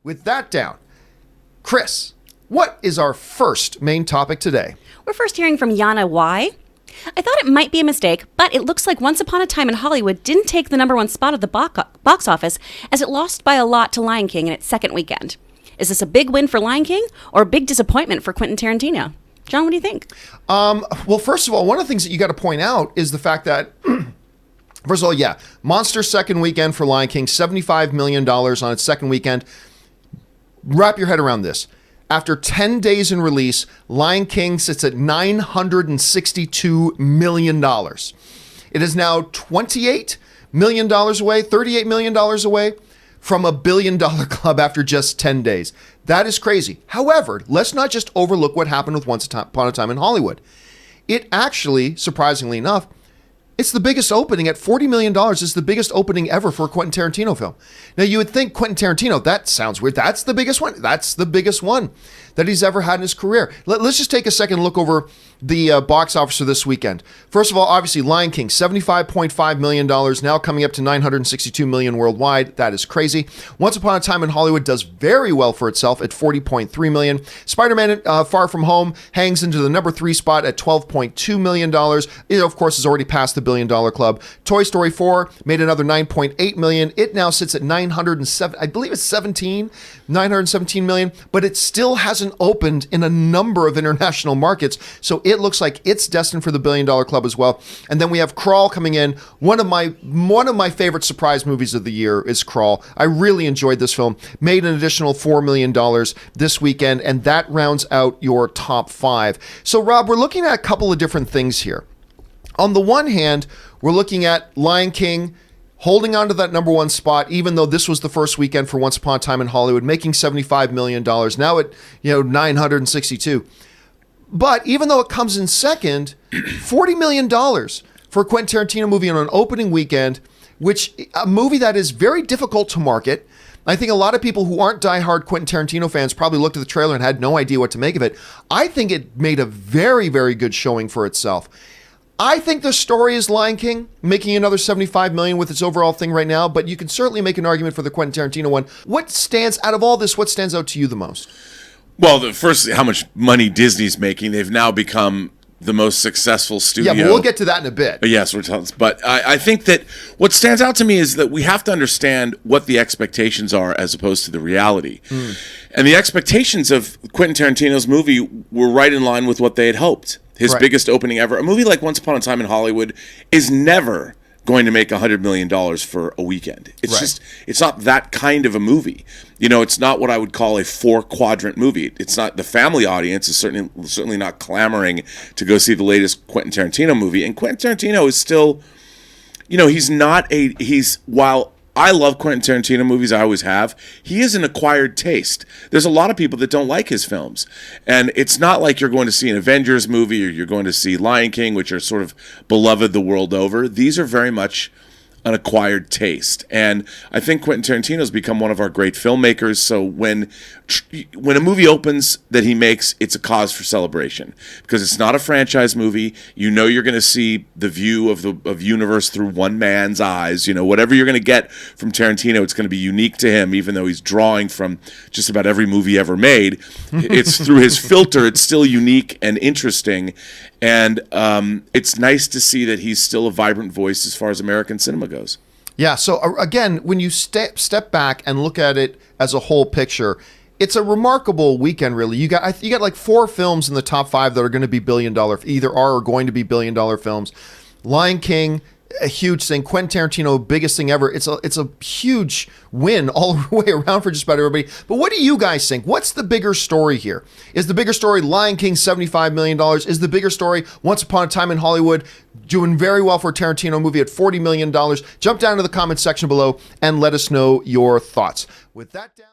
With that down, Chris, what is our first main topic today? We're first hearing from Yanna why. I thought it might be a mistake, but it looks like Once Upon a Time in Hollywood didn't take the #1 spot at the box office as it lost by a lot to Lion King in its second weekend. Is this a big win for Lion King or a big disappointment for Quentin Tarantino? John, what do you think? Well, first of all, one of the things that you got to point out is the fact that, first of all, yeah, monster second weekend for Lion King, $75 million on its second weekend. Wrap your head around this. After 10 days in release, Lion King sits at $962 million. It is now $28 million away, $38 million away from a $1 billion club after just 10 days. That is crazy. However, let's not just overlook what happened with Once Upon a Time in Hollywood. It actually, surprisingly enough, it's the biggest opening at $40 million. It's the biggest opening ever for a Quentin Tarantino film. Now, you would think Quentin Tarantino, that sounds weird. That's the biggest one. That's the biggest one that he's ever had in his career. Let's just take a second and look over the box office for this weekend. First of all, obviously, Lion King, $75.5 million, now coming up to $962 million worldwide. That is crazy. Once Upon a Time in Hollywood does very well for itself at $40.3 million. Spider-Man Far From Home hangs into the #3 spot at $12.2 million. It, of course, has already passed the $1 billion club. Toy Story 4 made another $9.8 million. It now sits at 907, I believe it's 917 million, but it still hasn't opened in a number of international markets. So it looks like it's destined for the $1 billion club as well. And then we have Crawl coming in. One of my favorite surprise movies of the year is Crawl. I really enjoyed this film. Made an additional $4 million this weekend, and that rounds out your top 5. So Rob, we're looking at a couple of different things here. On the one hand, we're looking at Lion King holding on to that #1 spot, even though this was the first weekend for Once Upon a Time in Hollywood, making $75 million, now at 962. But even though it comes in second, $40 million for a Quentin Tarantino movie on an opening weekend, which a movie that is very difficult to market. I think a lot of people who aren't diehard Quentin Tarantino fans probably looked at the trailer and had no idea what to make of it. I think it made a very, very good showing for itself. I think the story is Lion King, making another $75 million with its overall thing right now, but you can certainly make an argument for the Quentin Tarantino one. What stands out of all this, what stands out to you the most? Well, first, how much money Disney's making. They've now become the most successful studio. Yeah, but we'll get to that in a bit. Yes, but I think that what stands out to me is that we have to understand what the expectations are as opposed to the reality. And the expectations of Quentin Tarantino's movie were right in line with what they had hoped. His biggest opening ever. A movie like Once Upon a Time in Hollywood is never going to make $100 million for a weekend. It's it's not that kind of a movie. It's not what I would call a 4-quadrant movie. It's not, the family audience is certainly not clamoring to go see the latest Quentin Tarantino movie. And Quentin Tarantino is still, while I love Quentin Tarantino movies, I always have, he is an acquired taste. There's a lot of people that don't like his films. And it's not like you're going to see an Avengers movie or you're going to see Lion King, which are sort of beloved the world over. These are very much an acquired taste. And I think Quentin Tarantino's become one of our great filmmakers. So when a movie opens that he makes, it's a cause for celebration because it's not a franchise movie. You're going to see the view of universe through one man's eyes. Whatever you're going to get from Tarantino, it's going to be unique to him, even though he's drawing from just about every movie ever made. It's through his filter. It's still unique and interesting. And it's nice to see that he's still a vibrant voice as far as American cinema goes. Yeah, so again, when you step back and look at it as a whole picture, it's a remarkable weekend, really. You got like 4 films in the top 5 that are going to be either are or going to be $1 billion films. Lion King, a huge thing. Quentin Tarantino, biggest thing ever. It's a huge win all the way around for just about everybody. But what do you guys think? What's the bigger story here? Is the bigger story Lion King, $75 million? Is the bigger story Once Upon a Time in Hollywood doing very well for a Tarantino movie at $40 million? Jump down to the comments section below and let us know your thoughts. With that down...